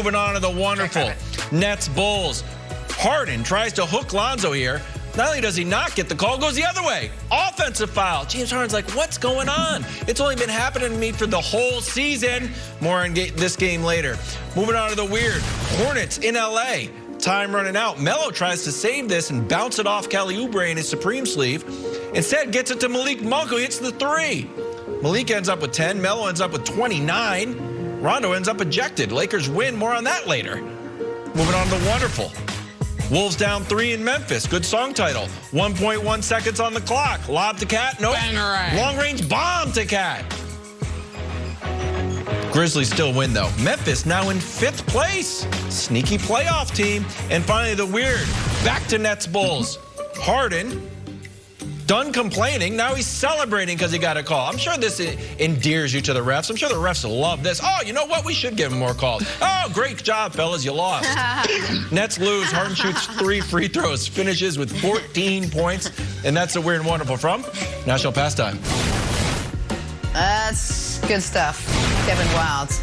Moving on to the wonderful Nets Bulls. Harden tries to hook Lonzo here. Not only does he not get the call, goes the other way. Offensive foul. James Harden's like, what's going on? It's only been happening to me for the whole season. More on this game later. Moving on to the weird. Hornets in L.A. Time running out. Melo tries to save this and bounce it off Kelly Oubre in his Supreme sleeve. Instead, gets it to Malik Monk, who hits the three. Malik ends up with 10. Melo ends up with 29. Rondo ends up ejected. Lakers win. More on that later. Moving on to the wonderful. Wolves down 3 in Memphis. Good song title. 1.1 seconds on the clock. Lob to Cat. Nope. Bangarang. Long-range bomb to Cat. Grizzlies still win, though. Memphis now in 5th place. Sneaky playoff team. And finally, the weird. Back to Nets Bulls. Harden, done complaining. Now he's celebrating because he got a call. I'm sure this endears you to the refs. I'm sure the refs will love this. Oh, you know what? We should give him more calls. Oh, great job, fellas. You lost. Nets lose. Harden shoots 3 free throws. Finishes with 14 points. And that's the weird and wonderful from National Pastime. That's good stuff. Kevin Wilds.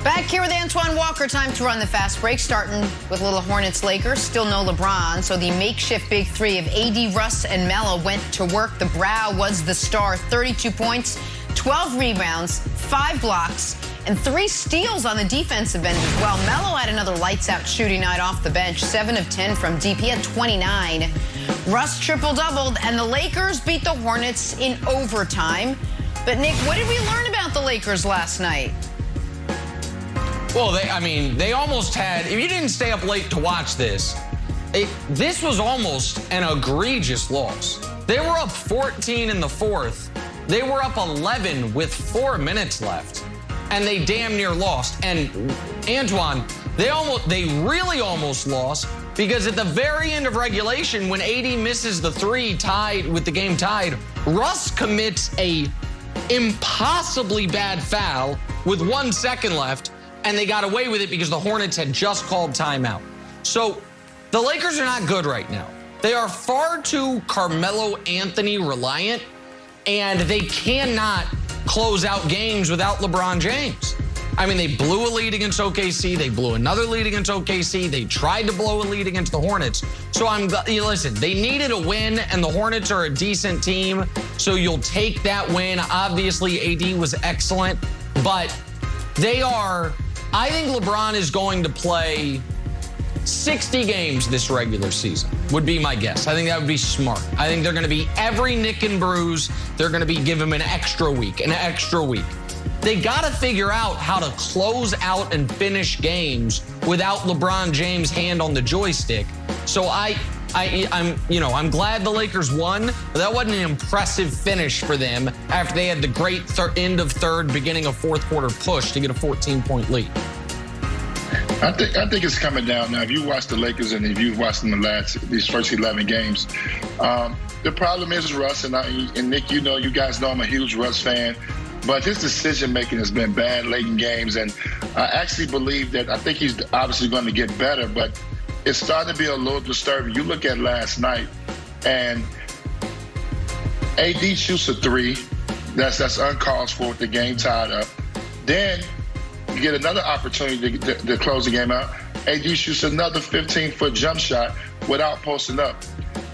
Back here with Antoine Walker. Time to run the fast break, starting with little Hornets Lakers. Still no LeBron, so the makeshift big three of AD, Russ, and Melo went to work. The Brow was the star. 32 points, 12 rebounds, 5 blocks, and 3 steals on the defensive end as well. Melo had another lights-out shooting night off the bench. 7 of 10 from deep. He had 29. Russ triple-doubled, and the Lakers beat the Hornets in overtime. But, Nick, what did we learn about the Lakers last night? Well, they almost had, if you didn't stay up late to watch this, this was almost an egregious loss. They were up 14 in the 4th. They were up 11 with 4 minutes left, and they damn near lost. And Antoine, they really almost lost because at the very end of regulation, when AD misses the 3 tied with the game tied, Russ commits a impossibly bad foul with 1 second left. And they got away with it because the Hornets had just called timeout. So the Lakers are not good right now. They are far too Carmelo Anthony reliant, and they cannot close out games without LeBron James. I mean, they blew a lead against OKC. They blew another lead against OKC. They tried to blow a lead against the Hornets. So listen, they needed a win, and the Hornets are a decent team. So you'll take that win. Obviously, AD was excellent, but I think LeBron is going to play 60 games this regular season, would be my guess. I think that would be smart. I think they're going to be every nick and bruise. They're going to give him an extra week. They got to figure out how to close out and finish games without LeBron James' hand on the joystick. So I'm glad the Lakers won, but that wasn't an impressive finish for them after they had the great end of 3rd, beginning of 4th quarter push to get a 14-point lead. I think it's coming down now. If you watch the Lakers and if you've watched them these first 11 games, the problem is Russ, and Nick, you guys know I'm a huge Russ fan, but his decision-making has been bad late in games, and I actually believe that I think he's obviously going to get better, but it's starting to be a little disturbing. You look at last night, and AD shoots a 3. That's uncalled for with the game tied up. Then you get another opportunity to close the game out. AD shoots another 15-foot jump shot without posting up.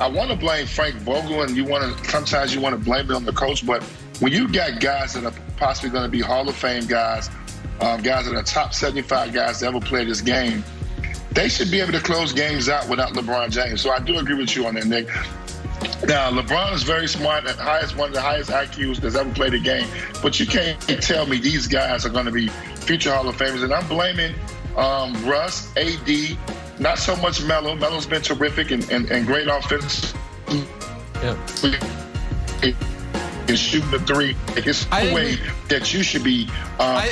I want to blame Frank Vogel, and sometimes you want to blame it on the coach, but when you got guys that are possibly going to be Hall of Fame guys, guys that are top 75 guys to ever play this game, they should be able to close games out without LeBron James. So I do agree with you on that, Nick. Now, LeBron is very smart, one of the highest IQs that's ever played the game. But you can't tell me these guys are going to be future Hall of Famers. And I'm blaming Russ, AD, not so much Melo. Melo's been terrific and great offense. And shooting the 3. It's the way that you should be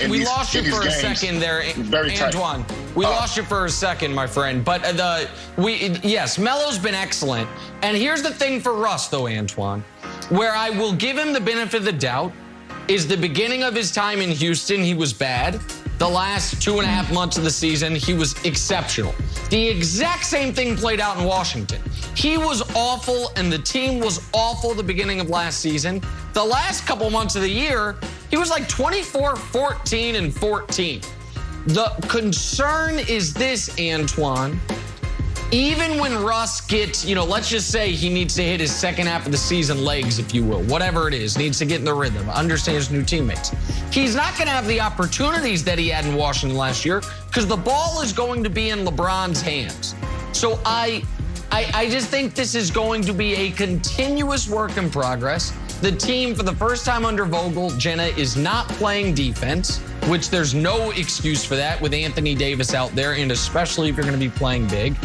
we lost you for a second there, Antoine. We lost you for a second, my friend. But yes, Melo's been excellent. And here's the thing for Russ, though, Antoine, where I will give him the benefit of the doubt is the beginning of his time in Houston, he was bad. The last 2.5 months of the season, he was exceptional. The exact same thing played out in Washington. He was awful, and the team was awful at the beginning of last season. The last couple months of the year, he was like 24, 14, and 14. The concern is this, Antoine. Even when Russ gets, let's just say he needs to hit his second half of the season legs, if you will, whatever it is, needs to get in the rhythm, understand his new teammates. He's not going to have the opportunities that he had in Washington last year because the ball is going to be in LeBron's hands. So I just think this is going to be a continuous work in progress. The team, for the first time under Vogel, Jenna, is not playing defense, which there's no excuse for that with Anthony Davis out there, and especially if you're going to be playing big.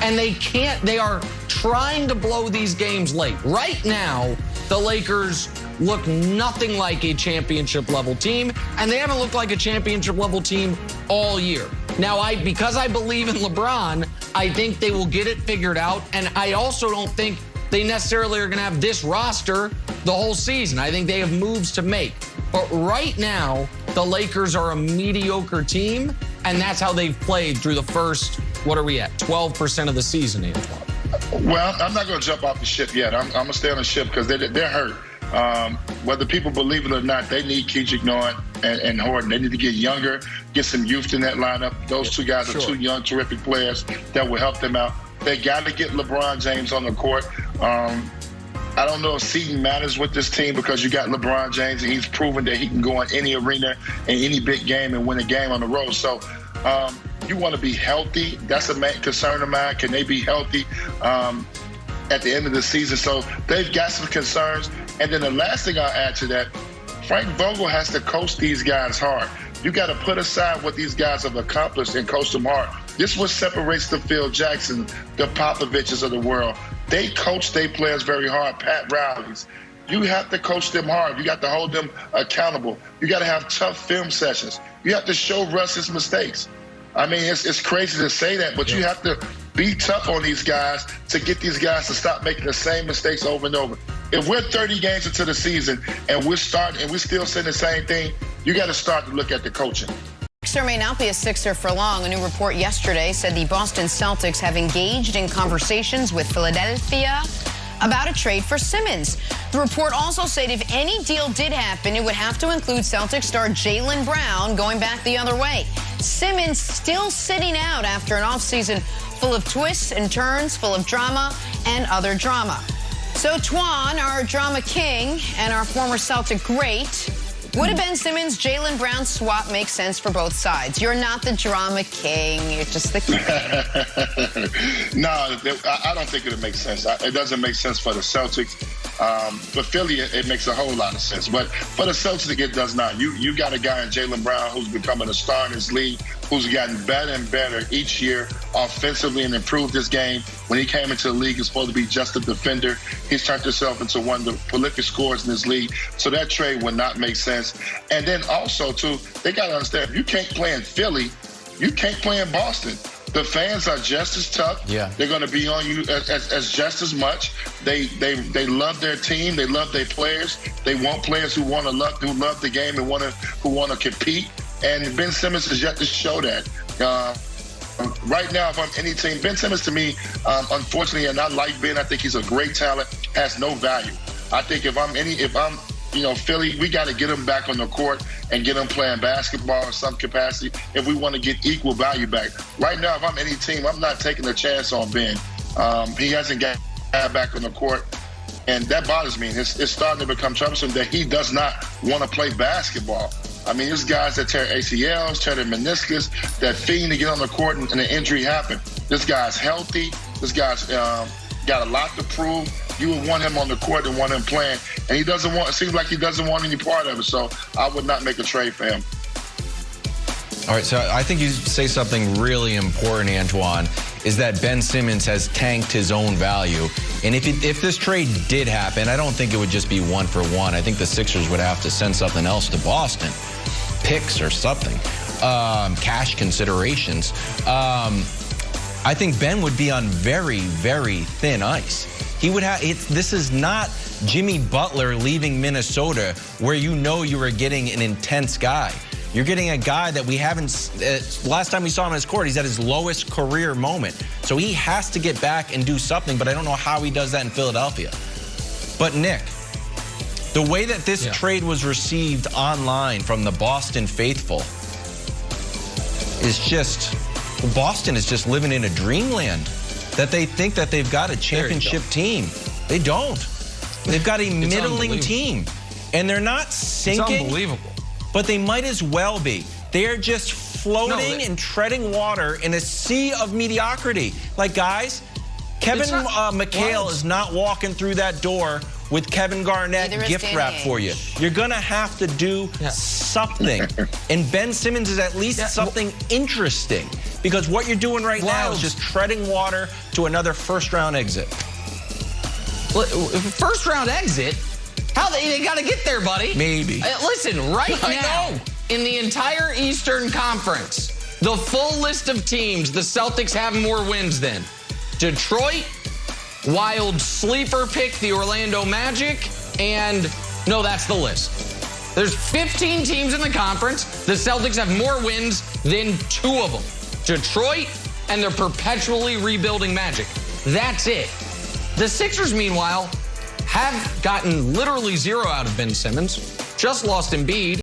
And they are trying to blow these games late. Right now, the Lakers look nothing like a championship-level team, and they haven't looked like a championship-level team all year. Now, because I believe in LeBron, I think they will get it figured out, and I also don't think they necessarily are going to have this roster the whole season. I think they have moves to make. But right now, the Lakers are a mediocre team, and that's how they've played through the first, 12% of the season, Antoine? Well, I'm not going to jump off the ship yet. I'm going to stay on the ship because they're hurt. Whether people believe it or not, they need Kendrick Nunn and Horton. They need to get younger, get some youth in that lineup. Those two guys are two young, terrific players that will help them out. They got to get LeBron James on the court. I don't know if seeding matters with this team because you got LeBron James, and he's proven that he can go in any arena in any big game and win a game on the road. So you want to be healthy. That's a main concern of mine. Can they be healthy at the end of the season? So they've got some concerns. And then the last thing I'll add to that, Frank Vogel has to coach these guys hard. You got to put aside what these guys have accomplished and coach them hard. This is what separates the Phil Jackson, the Popoviches of the world. They coach their players very hard. Pat Riley's. You have to coach them hard. You got to hold them accountable. You got to have tough film sessions. You have to show Russ his mistakes. I mean, it's crazy to say that, but you have to be tough on these guys to get these guys to stop making the same mistakes over and over. If we're 30 games into the season and we're still saying the same thing, you got to start to look at the coaching. Sixer may not be a Sixer for long. A new report yesterday said the Boston Celtics have engaged in conversations with Philadelphia about a trade for Simmons. The report also said if any deal did happen, it would have to include Celtics star Jaylen Brown going back the other way. Simmons still sitting out after an offseason full of twists and turns, full of drama and other drama. So Twan, our drama king and our former Celtic great, would a Ben Simmons-Jaylen Brown swap make sense for both sides? You're not the drama king. You're just the king. No, I don't think it makes sense. It doesn't make sense for the Celtics. For Philly, it makes a whole lot of sense. But for the Celtics, it does not. You got a guy in Jaylen Brown who's becoming a star in his league, who's gotten better and better each year offensively and improved his game. When he came into the league, he's supposed to be just a defender. He's turned himself into one of the prolific scorers in this league. So that trade would not make sense. And then also, too, they got to understand, if you can't play in Philly, you can't play in Boston. The fans are just as tough. Yeah. They're going to be on you as just as much. They love their team. They love their players. They want players who love the game and who want to compete. And Ben Simmons has yet to show that. Right now, if I'm any team, Ben Simmons to me, unfortunately, and I like Ben, I think he's a great talent, has no value. I think if I'm Philly, we got to get him back on the court and get him playing basketball in some capacity if we want to get equal value back. Right now, if I'm any team, I'm not taking a chance on Ben. He hasn't got back on the court, and that bothers me. It's starting to become troublesome that he does not want to play basketball. I mean, there's guys that tear ACLs, tear their meniscus, that fiend to get on the court and an injury happen. This guy's healthy. This guy's got a lot to prove. You would want him on the court and want him playing. And it seems like he doesn't want any part of it. So I would not make a trade for him. All right, so I think you say something really important, Antoine, is that Ben Simmons has tanked his own value. And if this trade did happen, I don't think it would just be 1-for-1. I think the Sixers would have to send something else to Boston, picks or something, cash considerations. I think Ben would be on very, very thin ice. He would have. This is not Jimmy Butler leaving Minnesota, where you were getting an intense guy. You're getting a guy that we haven't. Last time we saw him in his court, he's at his lowest career moment. So he has to get back and do something. But I don't know how he does that in Philadelphia. But Nick, the way that this trade was received online from the Boston faithful, is just, Boston is just living in a dreamland that they think that they've got a championship team. They don't. They've got a middling team. And they're not sinking. It's unbelievable. But they might as well be. They are just floating and treading water in a sea of mediocrity. Like, guys, Kevin McHale is not walking through that door with Kevin Garnett gift wrap for you. You're going to have to do something. And Ben Simmons is at least something interesting. Because what you're doing right now is just treading water to another first-round exit. First-round exit? How they got to get there, buddy? Maybe. Listen, right now, in the entire Eastern Conference, the full list of teams the Celtics have more wins than Detroit, wild sleeper pick, the Orlando Magic, and no, that's the list. There's 15 teams in the conference. The Celtics have more wins than 2 of them. Detroit and their perpetually rebuilding Magic. That's it. The Sixers, meanwhile, have gotten literally 0 out of Ben Simmons. Just lost Embiid.